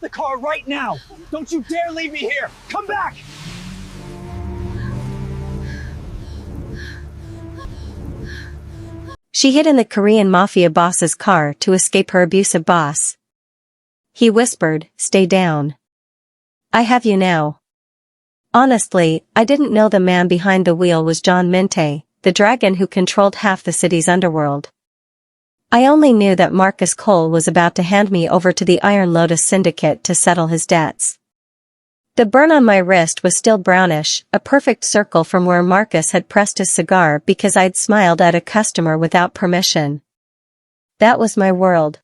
the car right now! Don't you dare leave me here! Come back! She hid in the Korean Mafia boss's car to escape her abusive boss. He whispered, "Stay down. I have you now." Honestly, I didn't know the man behind the wheel was John Minte, the dragon who controlled half the city's underworld. I only knew that Marcus Cole was about to hand me over to the Iron Lotus Syndicate to settle his debts. The burn on my wrist was still brownish, a perfect circle from where Marcus had pressed his cigar because I'd smiled at a customer without permission. That was my world.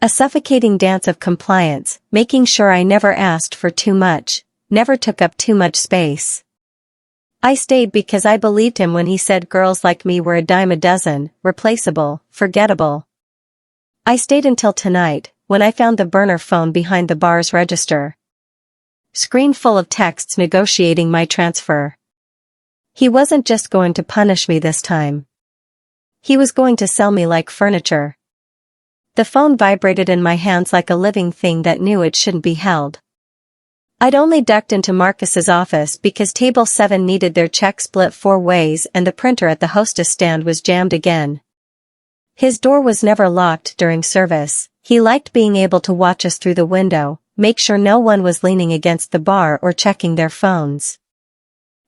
A suffocating dance of compliance, making sure I never asked for too much, never took up too much space. I stayed because I believed him when he said girls like me were a dime a dozen, replaceable, forgettable. I stayed until tonight, when I found the burner phone behind the bar's register. Screen full of texts negotiating my transfer. He wasn't just going to punish me this time. He was going to sell me like furniture. The phone vibrated in my hands like a living thing that knew it shouldn't be held. I'd only ducked into Marcus's office because table 7 needed their check split 4 ways and the printer at the hostess stand was jammed again. His door was never locked during service. He liked being able to watch us through the window, make sure no one was leaning against the bar or checking their phones.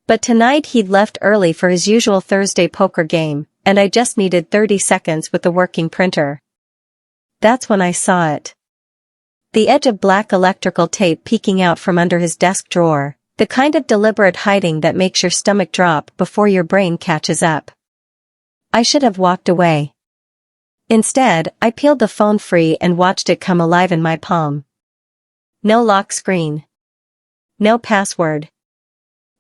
But tonight he'd left early for his usual Thursday poker game, and I just needed 30 seconds with the working printer. That's when I saw it. The edge of black electrical tape peeking out from under his desk drawer, the kind of deliberate hiding that makes your stomach drop before your brain catches up. I should have walked away. Instead, I peeled the phone free and watched it come alive in my palm. No lock screen. No password.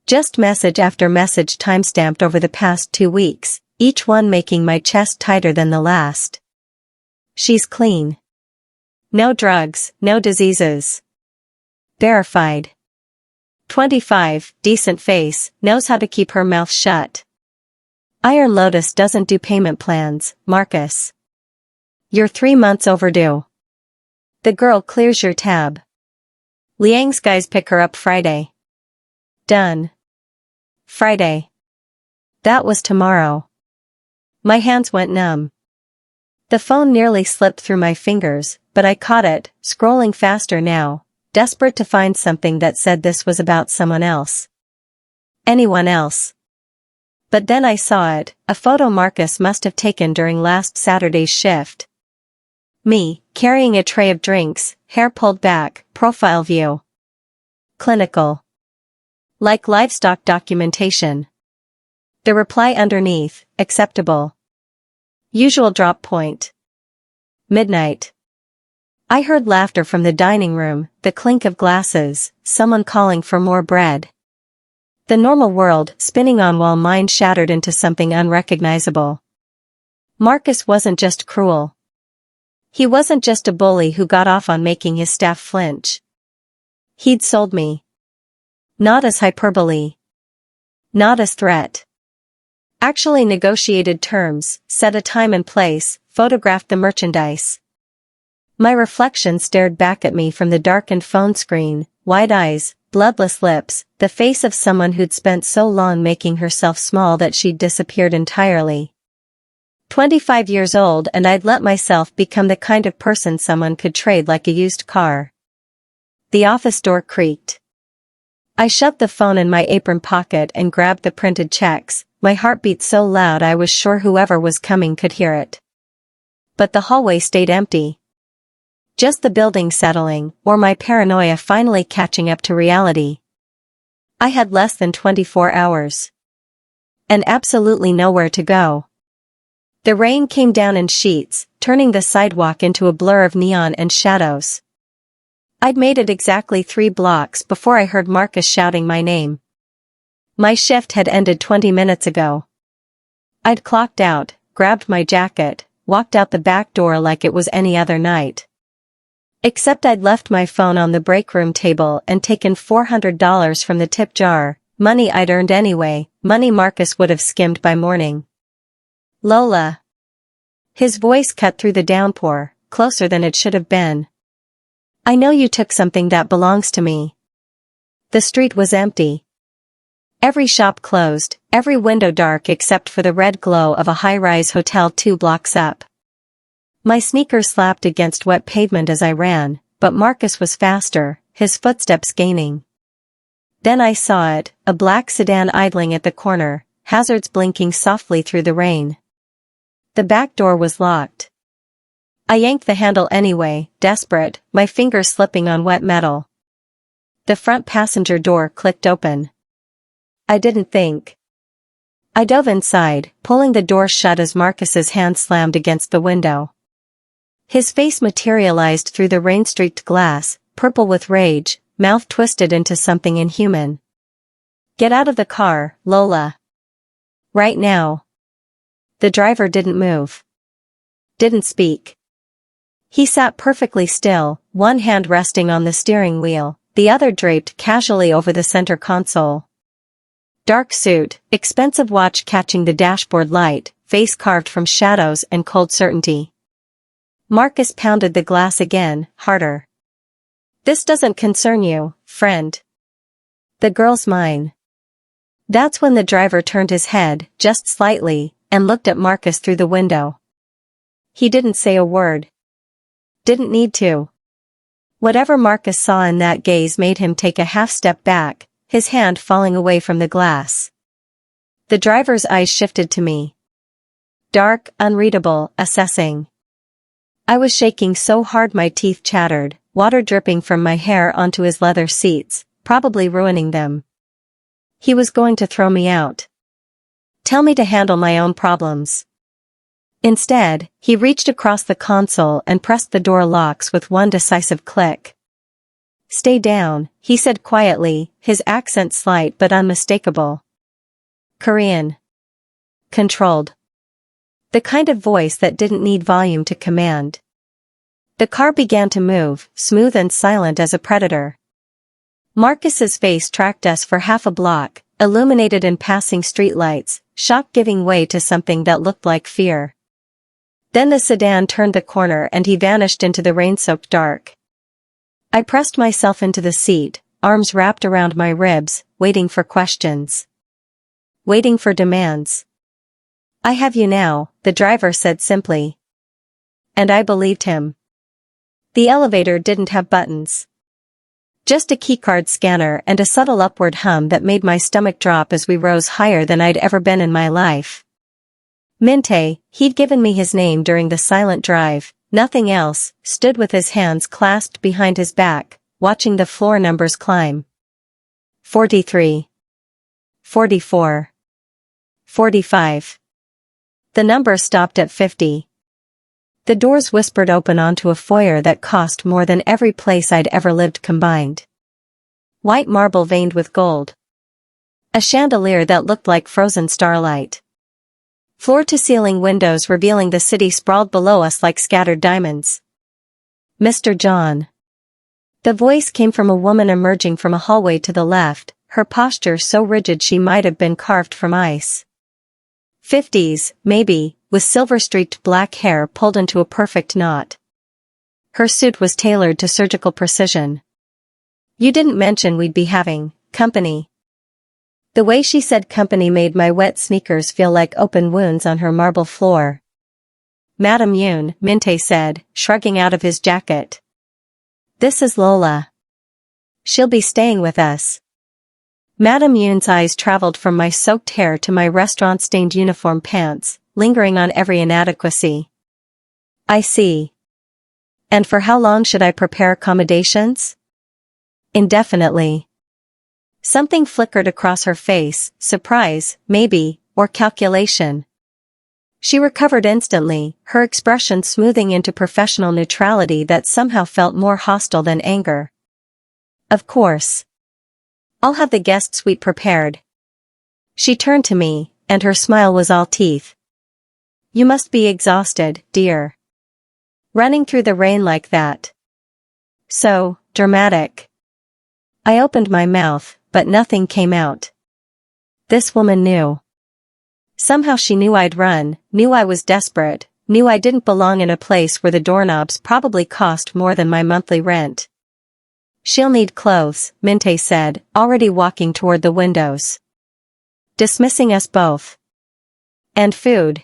Just message after message timestamped over the past 2 weeks, each one making my chest tighter than the last. She's clean. No drugs, no diseases. Verified. 25, decent face, knows how to keep her mouth shut. Iron Lotus doesn't do payment plans, Marcus. You're 3 months overdue. The girl clears your tab. Liang's guys pick her up Friday. Done. Friday. That was tomorrow. My hands went numb. The phone nearly slipped through my fingers, but I caught it, scrolling faster now, desperate to find something that said this was about someone else. Anyone else. But then I saw it, a photo Marcus must have taken during last Saturday's shift. Me, carrying a tray of drinks, hair pulled back, profile view. Clinical. Like livestock documentation. The reply underneath, acceptable. Usual drop point. Midnight. I heard laughter from the dining room, the clink of glasses, someone calling for more bread. The normal world spinning on while mine shattered into something unrecognizable. Marcus wasn't just cruel. He wasn't just a bully who got off on making his staff flinch. He'd sold me. Not as hyperbole. Not as threat. Actually negotiated terms, set a time and place, photographed the merchandise. My reflection stared back at me from the darkened phone screen, wide eyes, bloodless lips, the face of someone who'd spent so long making herself small that she'd disappeared entirely. 25 years old and I'd let myself become the kind of person someone could trade like a used car. The office door creaked. I shoved the phone in my apron pocket and grabbed the printed checks, my heart beat so loud I was sure whoever was coming could hear it. But the hallway stayed empty. Just the building settling, or my paranoia finally catching up to reality. I had less than 24 hours. And absolutely nowhere to go. The rain came down in sheets, turning the sidewalk into a blur of neon and shadows. I'd made it exactly 3 blocks before I heard Marcus shouting my name. My shift had ended 20 minutes ago. I'd clocked out, grabbed my jacket, walked out the back door like it was any other night. Except I'd left my phone on the break room table and taken $400 from the tip jar, money I'd earned anyway, money Marcus would have skimmed by morning. Lola. His voice cut through the downpour, closer than it should have been. I know you took something that belongs to me. The street was empty. Every shop closed, every window dark except for the red glow of a high-rise hotel 2 blocks up. My sneakers slapped against wet pavement as I ran, but Marcus was faster, his footsteps gaining. Then I saw it, a black sedan idling at the corner, hazards blinking softly through the rain. The back door was locked. I yanked the handle anyway, desperate, my fingers slipping on wet metal. The front passenger door clicked open. I didn't think. I dove inside, pulling the door shut as Marcus's hand slammed against the window. His face materialized through the rain-streaked glass, purple with rage, mouth twisted into something inhuman. Get out of the car, Lola. Right now. The driver didn't move. Didn't speak. He sat perfectly still, one hand resting on the steering wheel, the other draped casually over the center console. Dark suit, expensive watch catching the dashboard light, face carved from shadows and cold certainty. Marcus pounded the glass again, harder. This doesn't concern you, friend. The girl's mine. That's when the driver turned his head, just slightly, and looked at Marcus through the window. He didn't say a word. Didn't need to. Whatever Marcus saw in that gaze made him take a half step back, his hand falling away from the glass. The driver's eyes shifted to me. Dark, unreadable, assessing. I was shaking so hard my teeth chattered, water dripping from my hair onto his leather seats, probably ruining them. He was going to throw me out. Tell me to handle my own problems. Instead, he reached across the console and pressed the door locks with one decisive click. Stay down, he said quietly, his accent slight but unmistakable. Korean. Controlled. The kind of voice that didn't need volume to command. The car began to move, smooth and silent as a predator. Marcus's face tracked us for half a block, illuminated in passing streetlights, shock giving way to something that looked like fear. Then the sedan turned the corner and he vanished into the rain-soaked dark. I pressed myself into the seat, arms wrapped around my ribs, waiting for questions. Waiting for demands. I have you now, the driver said simply. And I believed him. The elevator didn't have buttons. Just a keycard scanner and a subtle upward hum that made my stomach drop as we rose higher than I'd ever been in my life. Minte, he'd given me his name during the silent drive, nothing else, stood with his hands clasped behind his back, watching the floor numbers climb. 43. 44. 45. The number stopped at 50. The doors whispered open onto a foyer that cost more than every place I'd ever lived combined. White marble veined with gold. A chandelier that looked like frozen starlight. Floor-to-ceiling windows revealing the city sprawled below us like scattered diamonds. Mr. John. The voice came from a woman emerging from a hallway to the left, her posture so rigid she might have been carved from ice. 50s, maybe, with silver-streaked black hair pulled into a perfect knot. Her suit was tailored to surgical precision. You didn't mention we'd be having company. The way she said company made my wet sneakers feel like open wounds on her marble floor. Madam Yoon, Minte said, shrugging out of his jacket. This is Lola. She'll be staying with us. Madam Yoon's eyes traveled from my soaked hair to my restaurant-stained uniform pants, lingering on every inadequacy. I see. And for how long should I prepare accommodations? Indefinitely. Something flickered across her face, surprise, maybe, or calculation. She recovered instantly, her expression smoothing into professional neutrality that somehow felt more hostile than anger. Of course. I'll have the guest suite prepared. She turned to me, and her smile was all teeth. You must be exhausted, dear. Running through the rain like that. So dramatic. I opened my mouth, but nothing came out. This woman knew. Somehow she knew I'd run, knew I was desperate, knew I didn't belong in a place where the doorknobs probably cost more than my monthly rent. She'll need clothes, Minte said, already walking toward the windows. Dismissing us both. And food.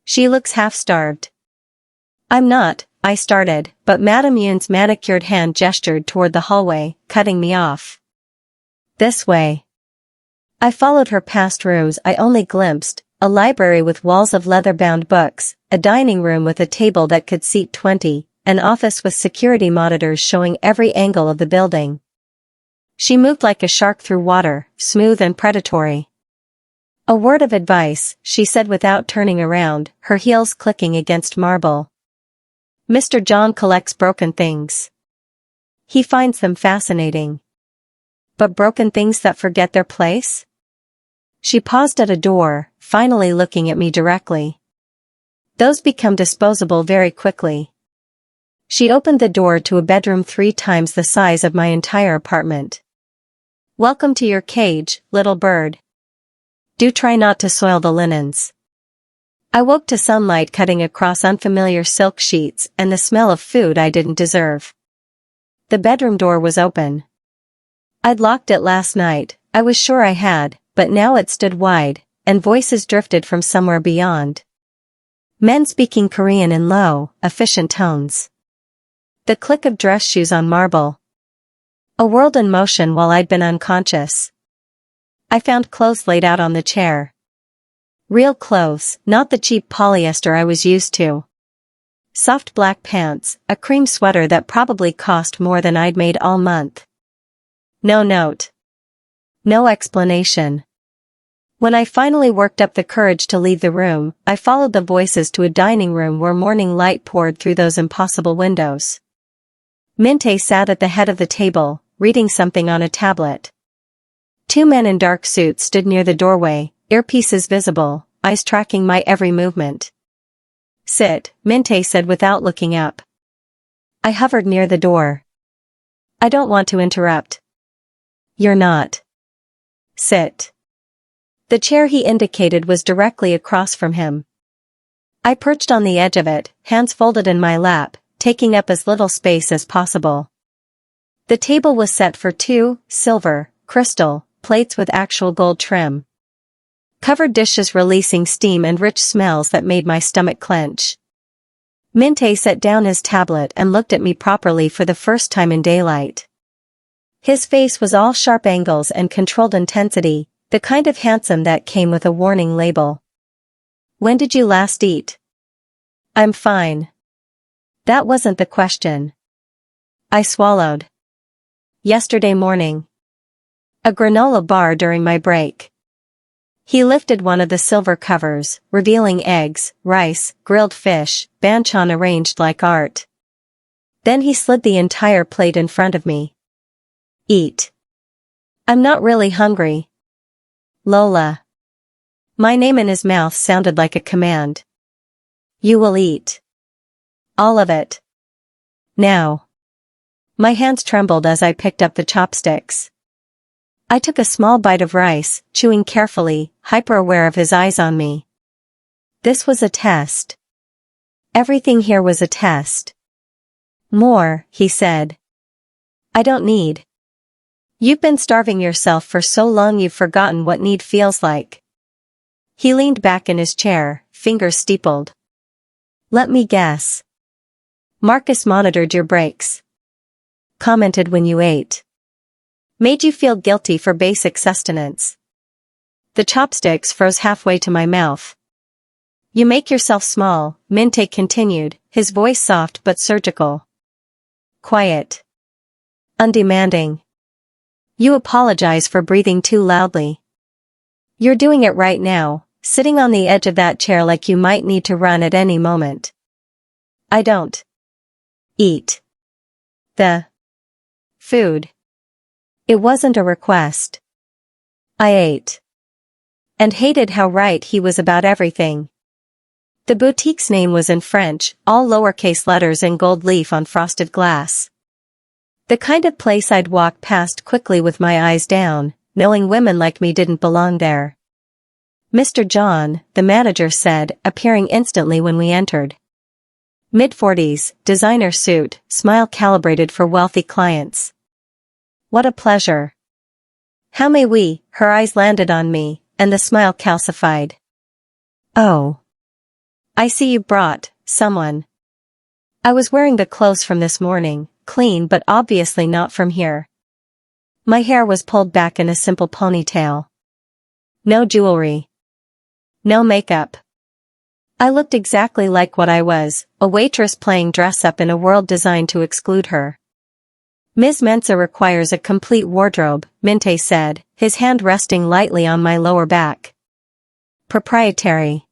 She looks half-starved. I'm not, I started, but Madame Yoon's manicured hand gestured toward the hallway, cutting me off. This way. I followed her past rooms I only glimpsed, a library with walls of leather-bound books, a dining room with a table that could seat 20, an office with security monitors showing every angle of the building. She moved like a shark through water, smooth and predatory. A word of advice, she said without turning around, her heels clicking against marble. Mr. John collects broken things. He finds them fascinating. But broken things that forget their place? She paused at a door, finally looking at me directly. Those become disposable very quickly. She opened the door to a bedroom 3 times the size of my entire apartment. Welcome to your cage, little bird. Do try not to soil the linens. I woke to sunlight cutting across unfamiliar silk sheets and the smell of food I didn't deserve. The bedroom door was open. I'd locked it last night, I was sure I had, but now it stood wide, and voices drifted from somewhere beyond. Men speaking Korean in low, efficient tones. The click of dress shoes on marble. A world in motion while I'd been unconscious. I found clothes laid out on the chair. Real clothes, not the cheap polyester I was used to. Soft black pants, a cream sweater that probably cost more than I'd made all month. No note. No explanation. When I finally worked up the courage to leave the room, I followed the voices to a dining room where morning light poured through those impossible windows. Minte sat at the head of the table, reading something on a tablet. 2 men in dark suits stood near the doorway, earpieces visible, eyes tracking my every movement. Sit, Minte said without looking up. I hovered near the door. I don't want to interrupt. You're not. Sit. The chair he indicated was directly across from him. I perched on the edge of it, hands folded in my lap, taking up as little space as possible. The table was set for 2, silver, crystal, plates with actual gold trim. Covered dishes releasing steam and rich smells that made my stomach clench. Minte set down his tablet and looked at me properly for the first time in daylight. His face was all sharp angles and controlled intensity, the kind of handsome that came with a warning label. When did you last eat? I'm fine. That wasn't the question. I swallowed. Yesterday morning. A granola bar during my break. He lifted one of the silver covers, revealing eggs, rice, grilled fish, banchan arranged like art. Then he slid the entire plate in front of me. Eat. I'm not really hungry. Lola. My name in his mouth sounded like a command. You will eat. All of it. Now. My hands trembled as I picked up the chopsticks. I took a small bite of rice, chewing carefully, hyper-aware of his eyes on me. This was a test. Everything here was a test. More, he said. I don't need. You've been starving yourself for so long you've forgotten what need feels like. He leaned back in his chair, fingers steepled. Let me guess. Marcus monitored your breaks. Commented when you ate. Made you feel guilty for basic sustenance. The chopsticks froze halfway to my mouth. You make yourself small, Minte continued, his voice soft but surgical. Quiet. Undemanding. You apologize for breathing too loudly. You're doing it right now, sitting on the edge of that chair like you might need to run at any moment. I don't eat the food. It wasn't a request. I ate. And hated how right he was about everything. The boutique's name was in French, all lowercase letters in gold leaf on frosted glass. The kind of place I'd walk past quickly with my eyes down, knowing women like me didn't belong there. Mr. John, the manager said, appearing instantly when we entered. Mid-40s, designer suit, smile calibrated for wealthy clients. What a pleasure. How may we? Her eyes landed on me, and the smile calcified. Oh. I see you brought someone. I was wearing the clothes from this morning, clean but obviously not from here. My hair was pulled back in a simple ponytail. No jewelry. No makeup. I looked exactly like what I was, a waitress playing dress-up in a world designed to exclude her. Ms. Mensah requires a complete wardrobe, Minte said, his hand resting lightly on my lower back. Proprietary.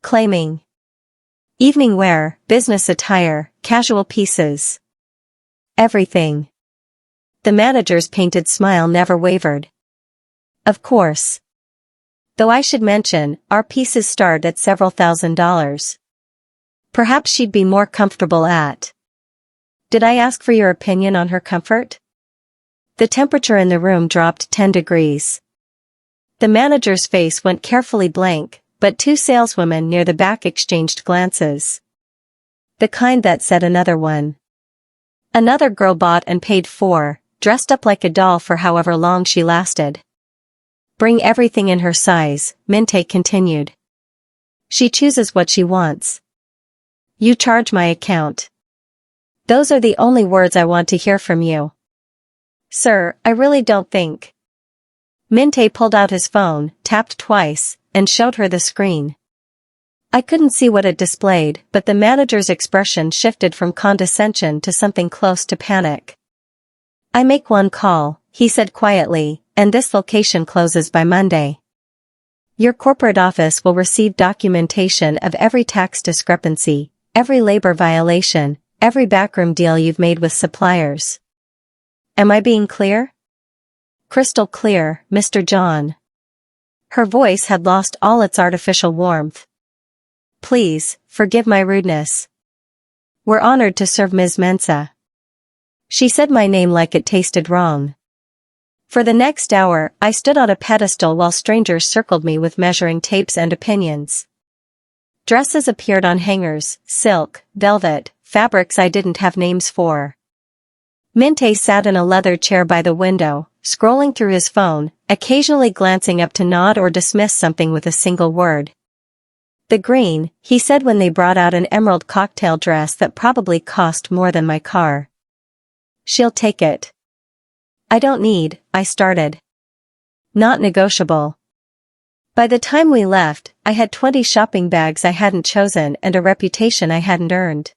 Claiming. Evening wear, business attire, casual pieces. Everything. The manager's painted smile never wavered. Of course. Though I should mention, our pieces start at several $1,000s. Perhaps she'd be more comfortable at. Did I ask for your opinion on her comfort? The temperature in the room dropped 10 degrees. The manager's face went carefully blank, but two saleswomen near the back exchanged glances. The kind that said another one. Another girl bought and paid for, dressed up like a doll for however long she lasted. Bring everything in her size, Minte continued. She chooses what she wants. You charge my account. Those are the only words I want to hear from you. Sir, I really don't think. Minte pulled out his phone, tapped twice, and showed her the screen. I couldn't see what it displayed, but the manager's expression shifted from condescension to something close to panic. I make one call, he said quietly, and this location closes by Monday. Your corporate office will receive documentation of every tax discrepancy, every labor violation, every backroom deal you've made with suppliers. Am I being clear? Crystal clear, Mr. John. Her voice had lost all its artificial warmth. Please, forgive my rudeness. We're honored to serve Ms. Mensah. She said my name like it tasted wrong. For the next hour, I stood on a pedestal while strangers circled me with measuring tapes and opinions. Dresses appeared on hangers, silk, velvet, fabrics I didn't have names for. Minte sat in a leather chair by the window, scrolling through his phone, occasionally glancing up to nod or dismiss something with a single word. The green, he said when they brought out an emerald cocktail dress that probably cost more than my car. She'll take it. I don't need, I started. Not negotiable. By the time we left, I had 20 shopping bags I hadn't chosen and a reputation I hadn't earned.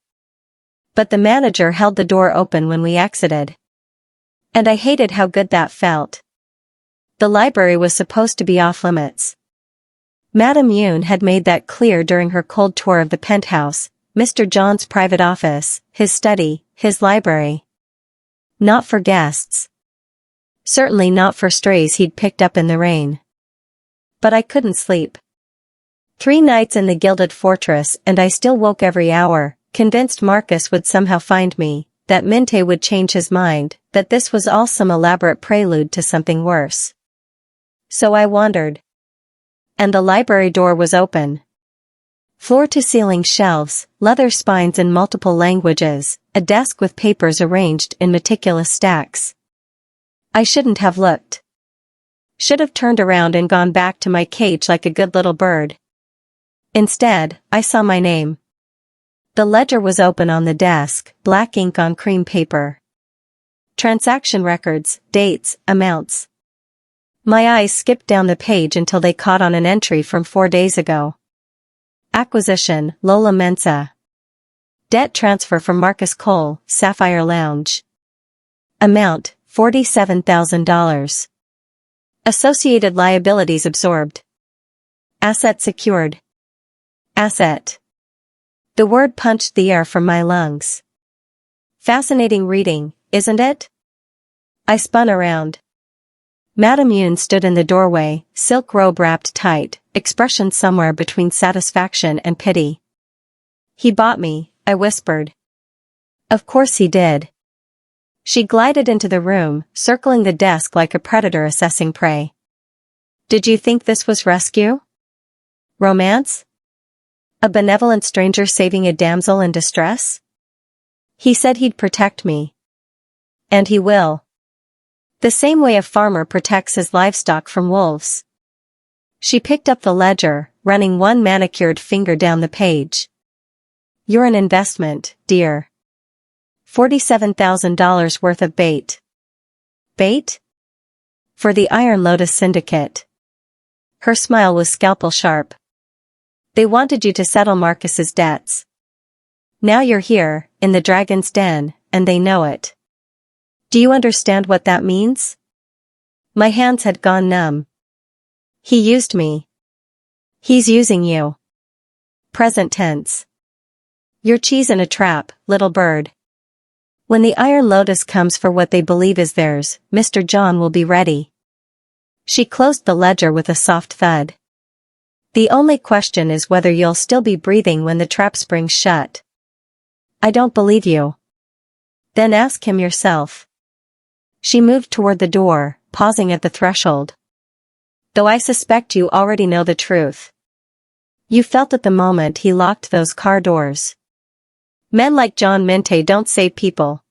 But the manager held the door open when we exited. And I hated how good that felt. The library was supposed to be off limits. Madame Yoon had made that clear during her cold tour of the penthouse, Mr. John's private office, his study, his library. Not for guests. Certainly not for strays he'd picked up in the rain. But I couldn't sleep. 3 nights in the Gilded Fortress and I still woke every hour, convinced Marcus would somehow find me, that Minte would change his mind, that this was all some elaborate prelude to something worse. So I wandered. And the library door was open. Floor-to-ceiling shelves, leather spines in multiple languages, a desk with papers arranged in meticulous stacks. I shouldn't have looked. Should have turned around and gone back to my cage like a good little bird. Instead, I saw my name. The ledger was open on the desk, black ink on cream paper. Transaction records, dates, amounts. My eyes skipped down the page until they caught on an entry from 4 days ago. Acquisition, Lola Mensah. Debt transfer from Marcus Cole, Sapphire Lounge. Amount, $47,000. Associated liabilities absorbed. Asset secured. Asset. The word punched the air from my lungs. Fascinating reading, isn't it? I spun around. Madame Yoon stood in the doorway, silk robe wrapped tight, expression somewhere between satisfaction and pity. He bought me, I whispered. Of course he did. She glided into the room, circling the desk like a predator assessing prey. Did you think this was rescue? Romance? A benevolent stranger saving a damsel in distress? He said he'd protect me. And he will. The same way a farmer protects his livestock from wolves. She picked up the ledger, running one manicured finger down the page. You're an investment, dear. $47,000 worth of bait. Bait? For the Iron Lotus Syndicate. Her smile was scalpel sharp. They wanted you to settle Marcus's debts. Now you're here, in the dragon's den, and they know it. Do you understand what that means? My hands had gone numb. He used me. He's using you. Present tense. You're cheese in a trap, little bird. When the Iron Lotus comes for what they believe is theirs, Mr. John will be ready. She closed the ledger with a soft thud. The only question is whether you'll still be breathing when the trap springs shut. I don't believe you. Then ask him yourself. She moved toward the door, pausing at the threshold. Though I suspect you already know the truth. You felt at the moment he locked those car doors. Men like John Mente don't save people.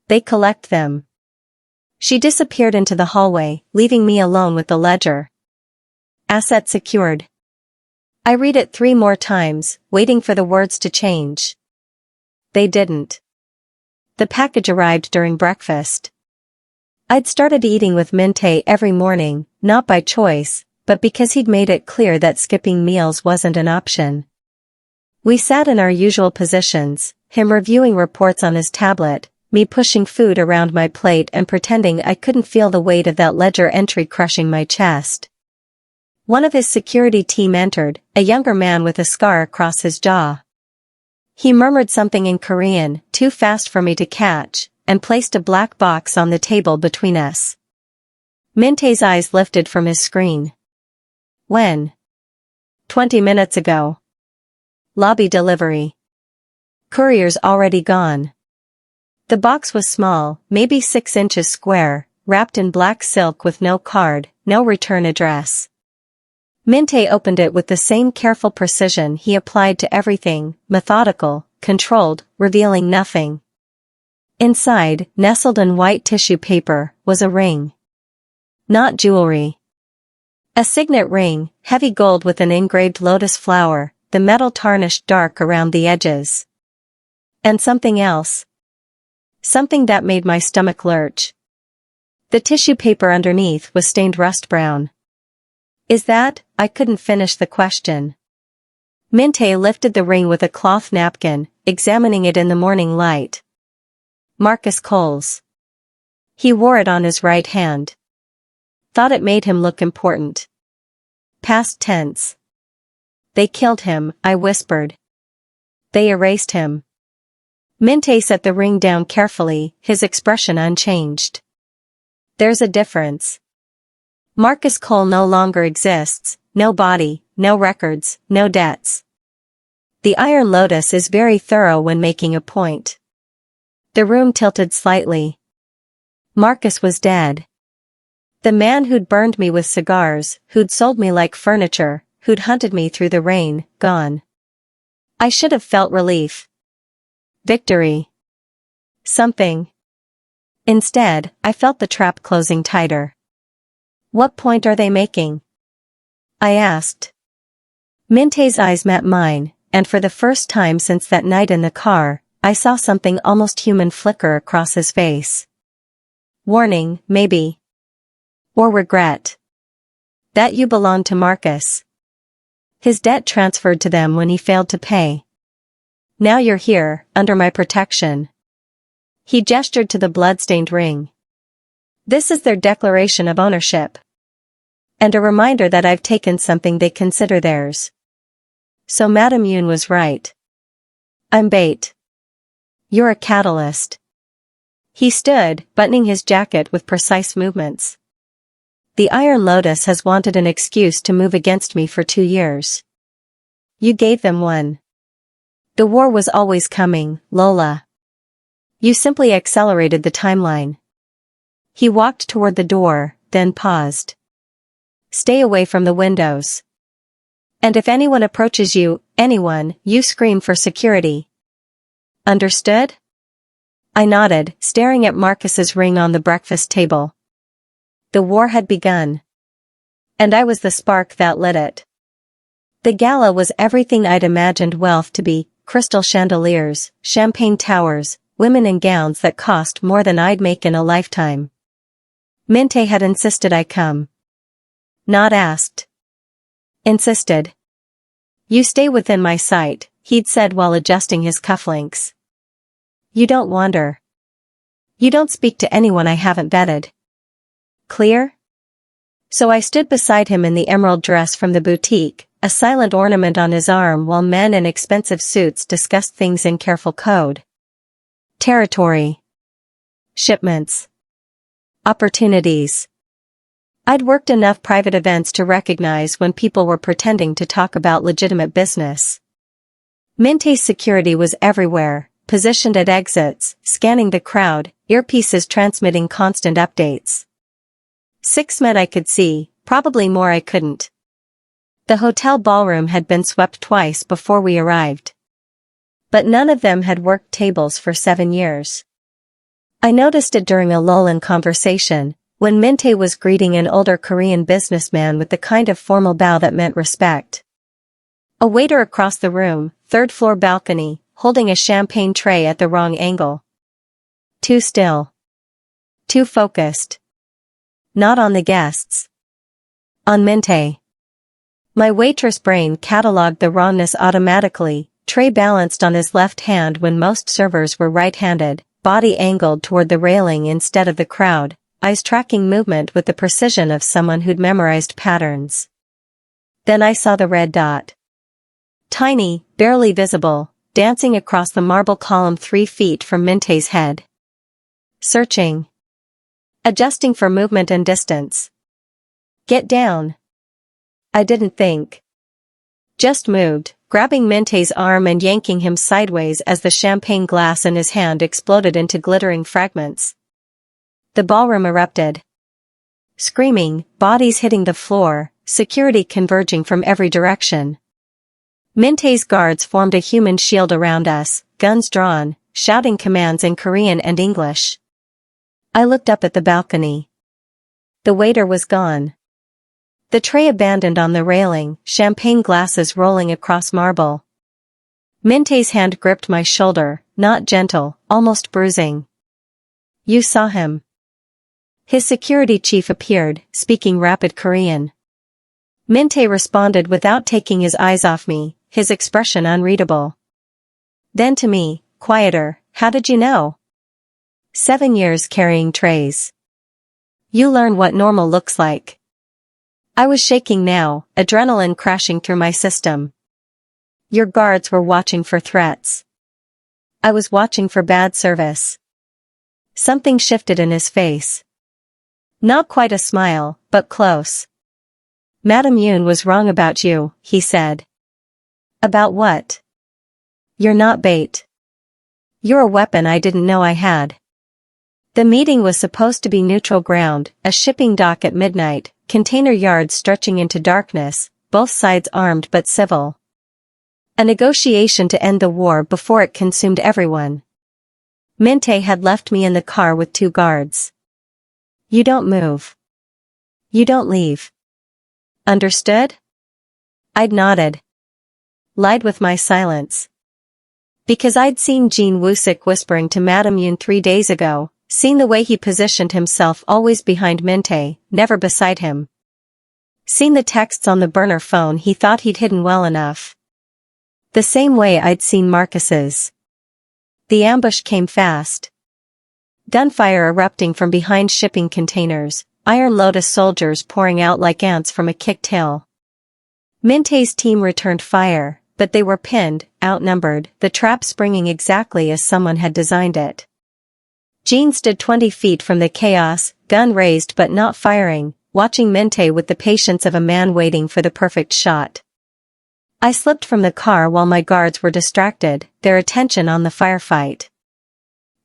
They collect them. She disappeared into the hallway, leaving me alone with the ledger. Asset secured. I read it 3 more times, waiting for the words to change. They didn't. The package arrived during breakfast. I'd started eating with Mente every morning, not by choice, but because he'd made it clear that skipping meals wasn't an option. We sat in our usual positions, him reviewing reports on his tablet, me pushing food around my plate and pretending I couldn't feel the weight of that ledger entry crushing my chest. One of his security team entered, a younger man with a scar across his jaw. He murmured something in Korean, too fast for me to catch, and placed a black box on the table between us. Minte's eyes lifted from his screen. When? 20 minutes ago. Lobby delivery. Courier's already gone. The box was small, maybe 6 inches square, wrapped in black silk with no card, no return address. Mente opened it with the same careful precision he applied to everything, methodical, controlled, revealing nothing. Inside, nestled in white tissue paper, was a ring. Not jewelry. A signet ring, heavy gold with an engraved lotus flower, the metal tarnished dark around the edges. And something else. Something that made my stomach lurch. The tissue paper underneath was stained rust brown. Is that? I couldn't finish the question. Mente lifted the ring with a cloth napkin, examining it in the morning light. Marcus Cole's. He wore it on his right hand. Thought it made him look important. Past tense. They killed him, I whispered. They erased him. Mente set the ring down carefully, his expression unchanged. There's a difference. Marcus Cole no longer exists, no body, no records, no debts. The Iron Lotus is very thorough when making a point. The room tilted slightly. Marcus was dead. The man who'd burned me with cigars, who'd sold me like furniture, who'd hunted me through the rain, gone. I should have felt relief. Victory. Something. Instead, I felt the trap closing tighter. What point are they making? I asked. Minte's eyes met mine, and for the first time since that night in the car, I saw something almost human flicker across his face. Warning, maybe. Or regret. That you belong to Marcus. His debt transferred to them when he failed to pay. Now you're here, under my protection. He gestured to the blood-stained ring. This is their declaration of ownership. And a reminder that I've taken something they consider theirs. So Madame Yoon was right. I'm bait. You're a catalyst. He stood, buttoning his jacket with precise movements. The Iron Lotus has wanted an excuse to move against me for 2 years. You gave them one. The war was always coming, Lola. You simply accelerated the timeline. He walked toward the door, then paused. Stay away from the windows. And if anyone approaches you, anyone, you scream for security. Understood? I nodded, staring at Marcus's ring on the breakfast table. the war had begun. And I was the spark that lit it. The gala was everything I'd imagined wealth to be: crystal chandeliers, champagne towers, women in gowns that cost more than I'd make in a lifetime. Minte had insisted I come. Not asked. Insisted. "You stay within my sight," he'd said while adjusting his cufflinks. "You don't wander. You don't speak to anyone I haven't vetted. Clear?" So I stood beside him in the emerald dress from the boutique, a silent ornament on his arm while men in expensive suits discussed things in careful code. Territory. Shipments. Opportunities. I'd worked enough private events to recognize when people were pretending to talk about legitimate business. Minte's security was everywhere, positioned at exits, scanning the crowd, earpieces transmitting constant updates. 6 men I could see, probably more I couldn't. The hotel ballroom had been swept twice before we arrived. But none of them had worked tables for 7 years. I noticed it during a lull in conversation, when Minte was greeting an older Korean businessman with the kind of formal bow that meant respect. A waiter across the room, third-floor balcony, holding a champagne tray at the wrong angle. Too still. Too focused. Not on the guests. On Minte. My waitress brain catalogued the wrongness automatically, tray balanced on his left hand when most servers were right-handed, body angled toward the railing instead of the crowd, eyes tracking movement with the precision of someone who'd memorized patterns. Then I saw the red dot. Tiny, barely visible, dancing across the marble column 3 feet from Minte's head. Searching. Adjusting for movement and distance. "Get down." I didn't think. Just moved, grabbing Minte's arm and yanking him sideways as the champagne glass in his hand exploded into glittering fragments. The ballroom erupted. Screaming, bodies hitting the floor, security converging from every direction. Minte's guards formed a human shield around us, guns drawn, shouting commands in Korean and English. I looked up at the balcony. The waiter was gone. The tray abandoned on the railing, champagne glasses rolling across marble. Minte's hand gripped my shoulder, not gentle, almost bruising. "You saw him." His security chief appeared, speaking rapid Korean. Minte responded without taking his eyes off me, his expression unreadable. Then to me, quieter, "How did you know?" 7 years carrying trays. You learn what normal looks like. I was shaking now, adrenaline crashing through my system. Your guards were watching for threats. I was watching for bad service. Something shifted in his face. Not quite a smile, but close. "Madam Yoon was wrong about you," he said. "About what?" "You're not bait. You're a weapon I didn't know I had." The meeting was supposed to be neutral ground, a shipping dock at midnight, container yards stretching into darkness, both sides armed but civil. A negotiation to end the war before it consumed everyone. Minte had left me in the car with 2 guards. "You don't move. You don't leave. Understood?" I'd nodded. Lied with my silence. Because I'd seen Jean Woo-sik whispering to Madame Yoon 3 days ago, seen the way he positioned himself always behind Minte, never beside him. Seen the texts on the burner phone he thought he'd hidden well enough. The same way I'd seen Marcus's. The ambush came fast. Gunfire erupting from behind shipping containers, Iron Lotus soldiers pouring out like ants from a kicked hill. Minte's team returned fire, but they were pinned, outnumbered, the trap springing exactly as someone had designed it. Jean stood 20 feet from the chaos, gun raised but not firing, watching Minte with the patience of a man waiting for the perfect shot. I slipped from the car while my guards were distracted, their attention on the firefight.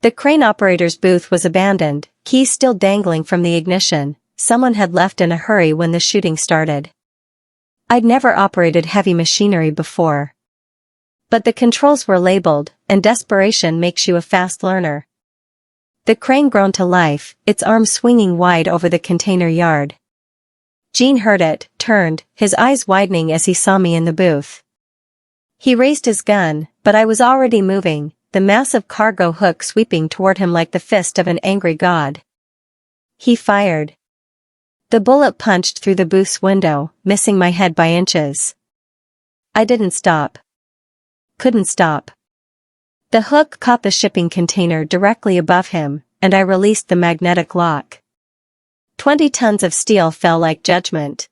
The crane operator's booth was abandoned, keys still dangling from the ignition. Someone had left in a hurry when the shooting started. I'd never operated heavy machinery before. But the controls were labeled, and desperation makes you a fast learner. The crane groaned to life, its arms swinging wide over the container yard. Gene heard it, turned, his eyes widening as he saw me in the booth. He raised his gun, but I was already moving, the massive cargo hook sweeping toward him like the fist of an angry god. He fired. The bullet punched through the booth's window, missing my head by inches. I didn't stop. Couldn't stop. The hook caught the shipping container directly above him, and I released the magnetic lock. 20 tons of steel fell like judgment.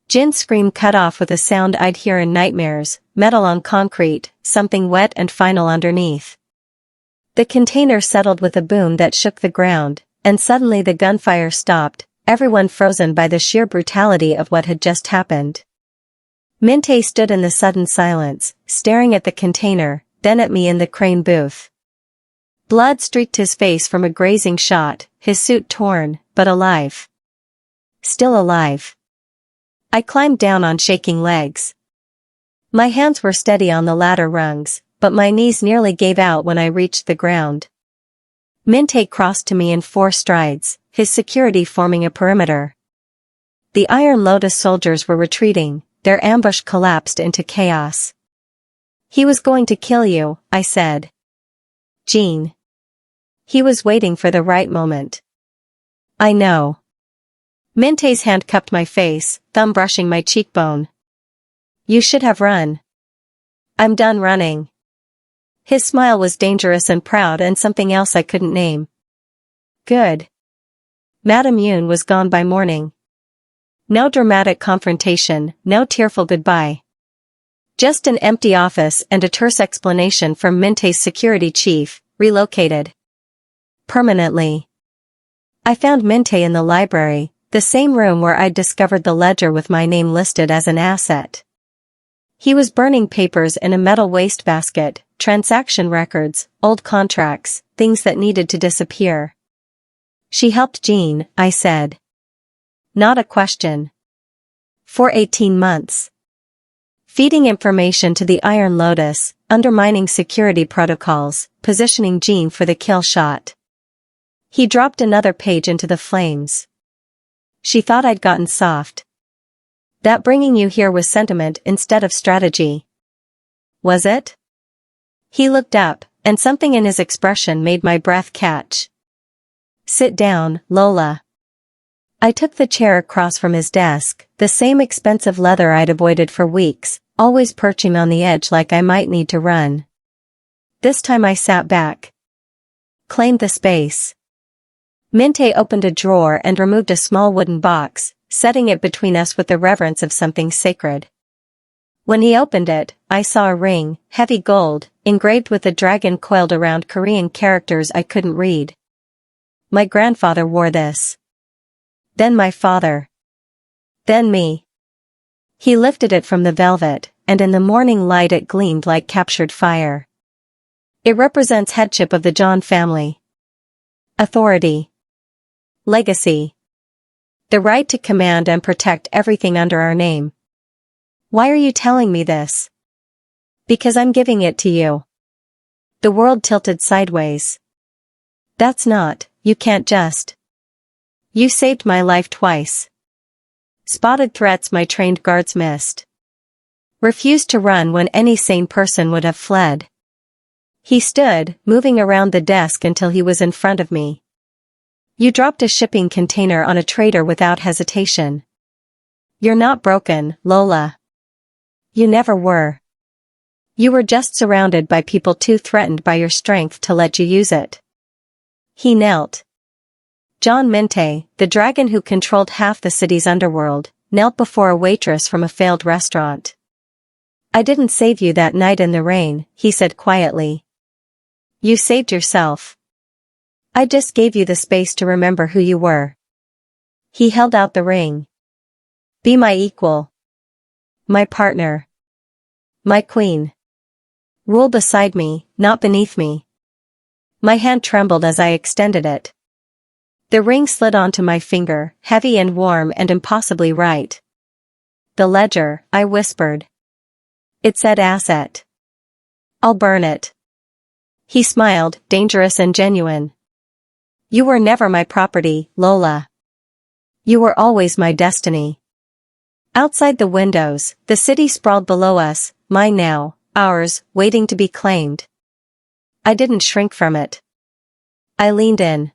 Jin's scream cut off with a sound I'd hear in nightmares, metal on concrete, something wet and final underneath. The container settled with a boom that shook the ground, and suddenly the gunfire stopped, everyone frozen by the sheer brutality of what had just happened. Minte stood in the sudden silence, staring at the container, then at me in the crane booth. Blood streaked his face from a grazing shot, his suit torn, but alive. Still alive. I climbed down on shaking legs. My hands were steady on the ladder rungs, but my knees nearly gave out when I reached the ground. Minte crossed to me in 4 strides, his security forming a perimeter. The Iron Lotus soldiers were retreating, their ambush collapsed into chaos. He was going to kill you, I said. Gene. He was waiting for the right moment. I know. Minte's hand cupped my face, thumb brushing my cheekbone. You should have run. I'm done running. His smile was dangerous and proud and something else I couldn't name. Good. Madame Yoon was gone by morning. No dramatic confrontation, no tearful goodbye. Just an empty office and a terse explanation from Minte's security chief, relocated. Permanently. I found Minte in the library, the same room where I'd discovered the ledger with my name listed as an asset. He was burning papers in a metal wastebasket, transaction records, old contracts, things that needed to disappear. She helped Gene, I said. Not a question. For 18 months. Feeding information to the Iron Lotus, undermining security protocols, positioning Gene for the kill shot. He dropped another page into the flames. She thought I'd gotten soft. That bringing you here was sentiment instead of strategy. Was it? He looked up, and something in his expression made my breath catch. Sit down, Lola. I took the chair across from his desk, the same expensive leather I'd avoided for weeks, always perching on the edge like I might need to run. This time I sat back. Claimed the space. Minte opened a drawer and removed a small wooden box, setting it between us with the reverence of something sacred. When he opened it, I saw a ring, heavy gold, engraved with a dragon coiled around Korean characters I couldn't read. My grandfather wore this. Then my father. Then me. He lifted it from the velvet, and in the morning light it gleamed like captured fire. It represents headship of the John family. Authority. Legacy. The right to command and protect everything under our name. Why are you telling me this? Because I'm giving it to you. The world tilted sideways. That's not, you can't just. You saved my life twice. Spotted threats my trained guards missed. Refused to run when any sane person would have fled. He stood, moving around the desk until he was in front of me. You dropped a shipping container on a trader without hesitation. You're not broken, Lola. You never were. You were just surrounded by people too threatened by your strength to let you use it. He knelt. John Minte, the dragon who controlled half the city's underworld, knelt before a waitress from a failed restaurant. I didn't save you that night in the rain, he said quietly. You saved yourself. I just gave you the space to remember who you were. He held out the ring. Be my equal. My partner. My queen. Rule beside me, not beneath me. My hand trembled as I extended it. The ring slid onto my finger, heavy and warm and impossibly right. The ledger, I whispered. It said asset. I'll burn it. He smiled, dangerous and genuine. You were never my property, Lola. You were always my destiny. Outside the windows, the city sprawled below us, mine now, ours, waiting to be claimed. I didn't shrink from it. I leaned in.